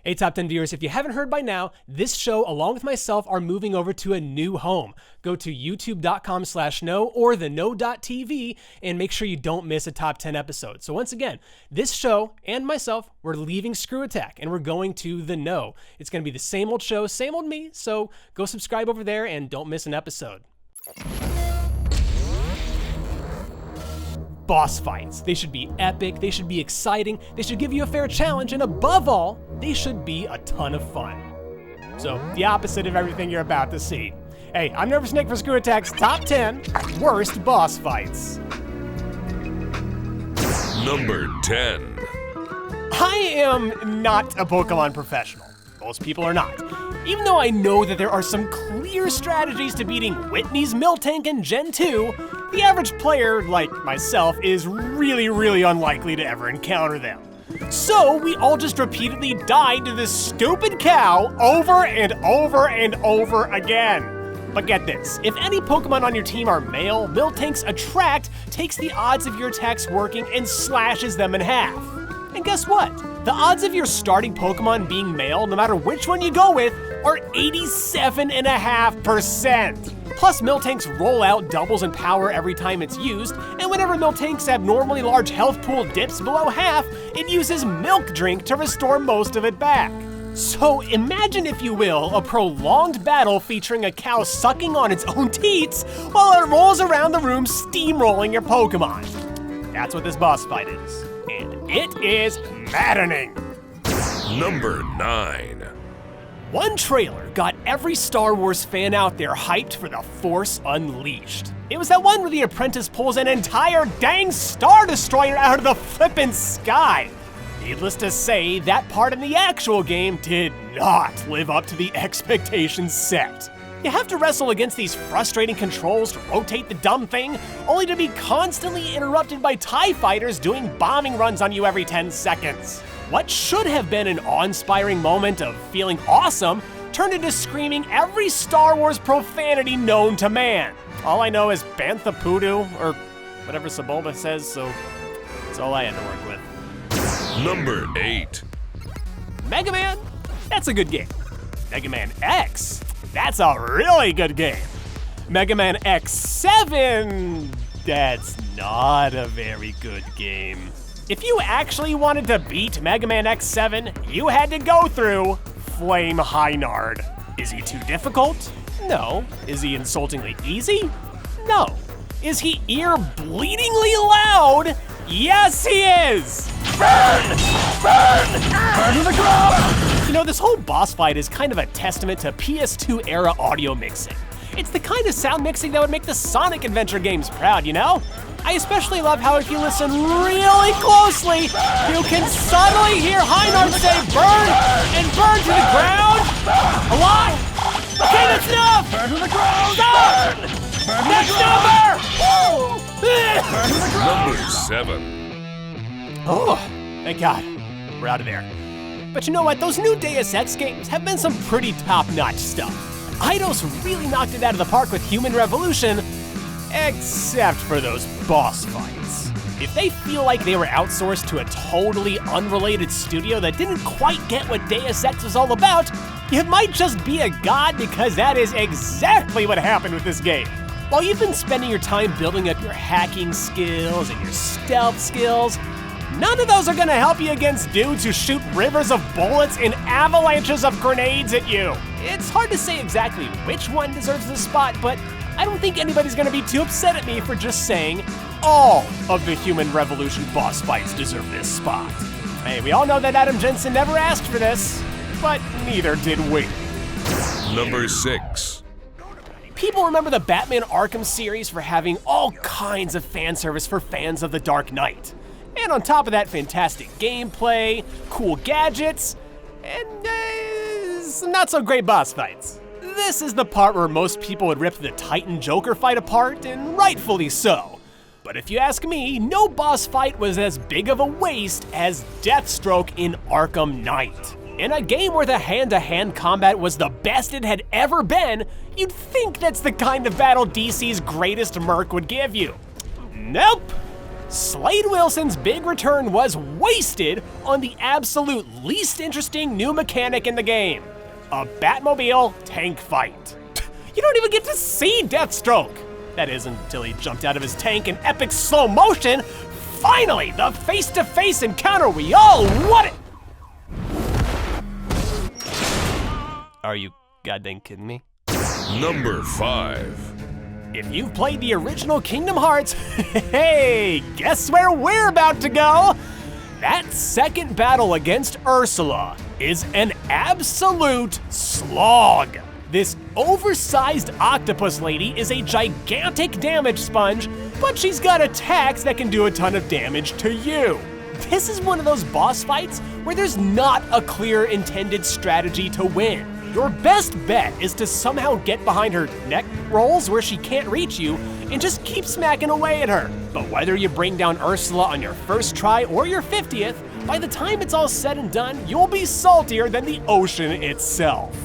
Hey, Top 10 viewers, if you haven't heard by now, this show, along with myself, are moving over to a new home. Go to youtube.com/know or theknow.tv and make sure you don't miss a Top 10 episode. So once again, this show and myself, we're leaving Screw Attack and we're going to The Know. It's going to be the same old show, same old me, so go subscribe over there and don't miss an episode. Boss fights. They should be epic, they should be exciting, they should give you a fair challenge, and above all, they should be a ton of fun. So, the opposite of everything you're about to see. Hey, I'm Nervous Nick for Screw Attack's Top 10 Worst Boss Fights. Number 10. I am not a Pokemon professional. Most people are not. Even though I know that there are some clear strategies to beating Whitney's Miltank in Gen 2, the average player, like myself, is really unlikely to ever encounter them. So we all just repeatedly died to this stupid cow over and over again. But get this, if any Pokemon on your team are male, Miltank's Attract takes the odds of your attacks working and slashes them in half. And guess what? The odds of your starting Pokemon being male, no matter which one you go with, are 87.5%. Plus, Miltank's rollout doubles in power every time it's used, and whenever Miltank's abnormally large health pool dips below half, it uses Milk Drink to restore most of it back. So imagine, if you will, a prolonged battle featuring a cow sucking on its own teats while it rolls around the room steamrolling your Pokemon. That's what this boss fight is. And it is maddening. Number 9. One trailer got every Star Wars fan out there hyped for The Force Unleashed. It was that one where the apprentice pulls an entire dang Star Destroyer out of the flippin' sky. Needless to say, that part in the actual game did not live up to the expectations set. You have to wrestle against these frustrating controls to rotate the dumb thing, only to be constantly interrupted by TIE fighters doing bombing runs on you every 10 seconds. What should have been an awe-inspiring moment of feeling awesome turned into screaming every Star Wars profanity known to man. All I know is Bantha Poodoo, or whatever Sebulba says, so that's all I had to work with. Number 8. Mega Man? That's a good game. Mega Man X? That's a really good game. Mega Man X7? That's not a very good game. If you actually wanted to beat Mega Man X7, you had to go through Flame Hynard. Is he too difficult? No. Is he insultingly easy? No. Is he ear-bleedingly loud? Yes, he is! Burn! Burn! Burn to the ground! You know, this whole boss fight is kind of a testament to PS2 era audio mixing. It's the kind of sound mixing that would make the Sonic Adventure games proud, you know? I especially love how if you listen really closely, you can subtly hear Hynard say burn and burn to the ground. A lot? Okay, that's enough! Burn to the ground! Stop! Next number! Number 7. Oh, thank God. We're out of there. But you know what? Those new Deus Ex games have been some pretty top-notch stuff. Eidos really knocked it out of the park with Human Revolution, except for those boss fights. If they feel like they were outsourced to a totally unrelated studio that didn't quite get what Deus Ex was all about, you might just be a god, because that is exactly what happened with this game. While you've been spending your time building up your hacking skills and your stealth skills, none of those are gonna help you against dudes who shoot rivers of bullets and avalanches of grenades at you. It's hard to say exactly which one deserves this spot, but I don't think anybody's gonna be too upset at me for just saying all of the Human Revolution boss fights deserve this spot. Hey, we all know that Adam Jensen never asked for this, but neither did we. Number 6. People remember the Batman Arkham series for having all kinds of fan service for fans of The Dark Knight. And on top of that, fantastic gameplay, cool gadgets, and some not so great boss fights. This is the part where most people would rip the Titan Joker fight apart, and rightfully so. But if you ask me, no boss fight was as big of a waste as Deathstroke in Arkham Knight. In a game where the hand-to-hand combat was the best it had ever been, you'd think that's the kind of battle DC's greatest merc would give you. Nope. Slade Wilson's big return was wasted on the absolute least interesting new mechanic in the game, a Batmobile tank fight. You don't even get to see Deathstroke. That is, until he jumped out of his tank in epic slow motion. Finally, the face-to-face encounter we all wanted. Are you goddamn kidding me? Number 5. If you've played the original Kingdom Hearts, hey, guess where we're about to go? That second battle against Ursula is an absolute slog. This oversized octopus lady is a gigantic damage sponge, but she's got attacks that can do a ton of damage to you. This is one of those boss fights where there's not a clear intended strategy to win. Your best bet is to somehow get behind her neck rolls where she can't reach you and just keep smacking away at her. But whether you bring down Ursula on your first try or your 50th, by the time it's all said and done, you'll be saltier than the ocean itself.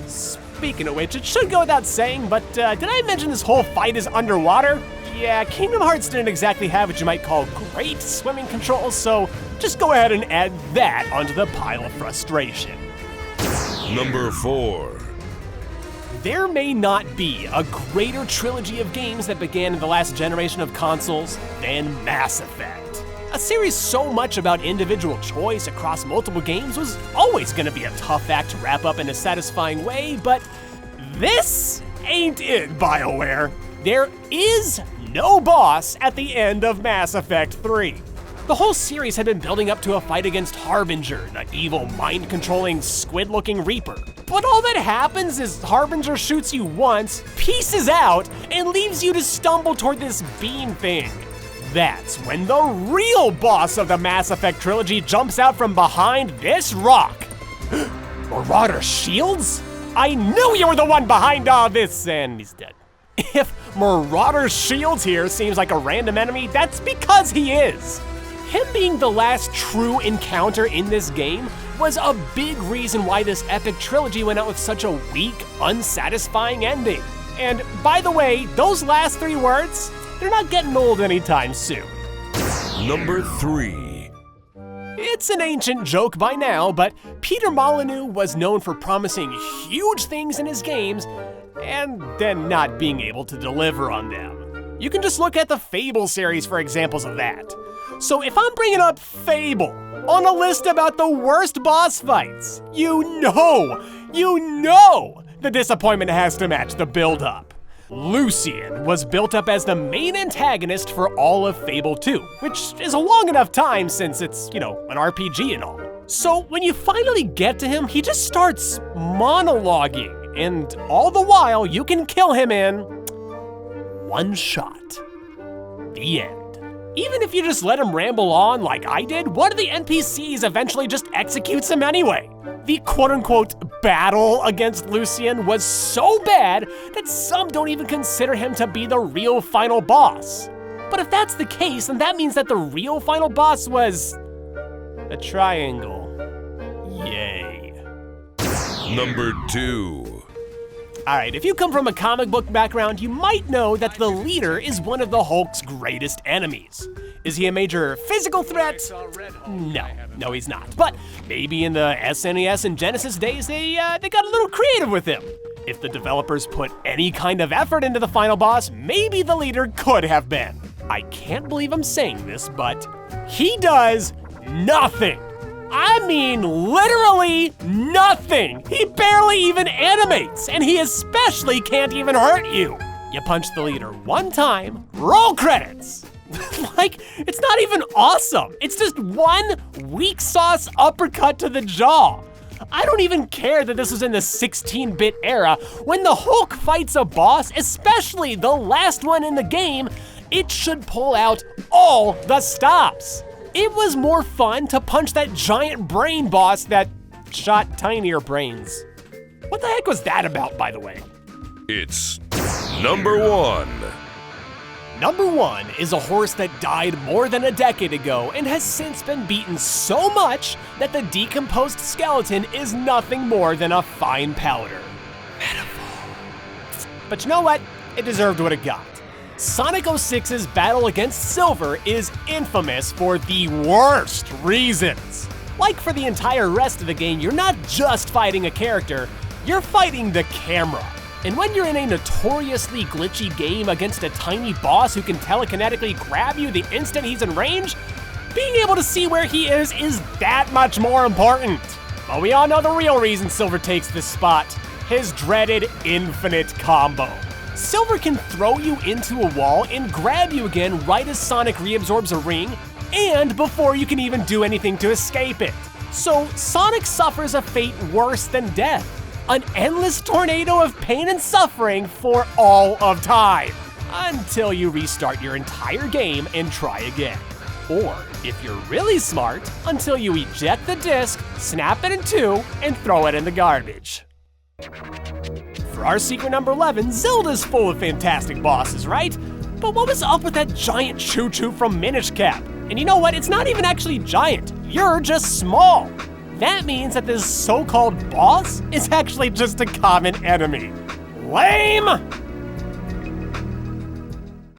Speaking of which, it should go without saying, but did I mention this whole fight is underwater? Yeah, Kingdom Hearts didn't exactly have what you might call great swimming controls, so just go ahead and add that onto the pile of frustration. Number 4. There may not be a greater trilogy of games that began in the last generation of consoles than Mass Effect. A series so much about individual choice across multiple games was always going to be a tough act to wrap up in a satisfying way, but this ain't it, BioWare. There is no boss at the end of Mass Effect 3. The whole series had been building up to a fight against Harbinger, the evil, mind-controlling, squid-looking Reaper. But all that happens is Harbinger shoots you once, pieces out, and leaves you to stumble toward this beam thing. That's when the real boss of the Mass Effect trilogy jumps out from behind this rock. Marauder Shields? I knew you were the one behind all this, and he's dead. If Marauder Shields here seems like a random enemy, that's because he is. Him being the last true encounter in this game was a big reason why this epic trilogy went out with such a weak, unsatisfying ending. And by the way, those last 3 words, they're not getting old anytime soon. Number 3. It's an ancient joke by now, but Peter Molyneux was known for promising huge things in his games and then not being able to deliver on them. You can just look at the Fable series for examples of that. So if I'm bringing up Fable on a list about the worst boss fights, you know the disappointment has to match the build-up. Lucian was built up as the main antagonist for all of Fable 2, which is a long enough time since it's, an RPG and all. So when you finally get to him, he just starts monologuing, and all the while you can kill him in one shot. The end. Even if you just let him ramble on like I did, one of the NPCs eventually just executes him anyway. The quote-unquote battle against Lucian was so bad that some don't even consider him to be the real final boss. But if that's the case, then that means that the real final boss was a triangle. Yay. Number 2. All right, if you come from a comic book background, you might know that the leader is one of the Hulk's greatest enemies. Is he a major physical threat? No, he's not. But maybe in the SNES and Genesis days, they got a little creative with him. If the developers put any kind of effort into the final boss, maybe the leader could have been. I can't believe I'm saying this, but he does nothing. I mean, literally nothing. He barely even animates, and he especially can't even hurt you. You punch the leader one time, roll credits. Like, it's not even awesome. It's just one weak sauce uppercut to the jaw. I don't even care that this was in the 16-bit era. When the Hulk fights a boss, especially the last one in the game, it should pull out all the stops. It was more fun to punch that giant brain boss that shot tinier brains. What the heck was that about, by the way? It's number 1. Number 1 is a horse that died more than a decade ago and has since been beaten so much that the decomposed skeleton is nothing more than a fine powder. Metaphor. But you know what? It deserved what it got. Sonic 06's battle against Silver is infamous for the worst reasons. Like for the entire rest of the game, you're not just fighting a character, you're fighting the camera. And when you're in a notoriously glitchy game against a tiny boss who can telekinetically grab you the instant he's in range, being able to see where he is that much more important. But we all know the real reason Silver takes this spot: his dreaded infinite combo. Silver can throw you into a wall and grab you again right as Sonic reabsorbs a ring, and before you can even do anything to escape it. So Sonic suffers a fate worse than death: an endless tornado of pain and suffering for all of time, until you restart your entire game and try again. Or, if you're really smart, until you eject the disc, snap it in two, and throw it in the garbage. For our secret number 11, Zelda's full of fantastic bosses, right? But what was up with that giant choo-choo from Minish Cap? And you know what? It's not even actually giant. You're just small. That means that this so-called boss is actually just a common enemy. Lame!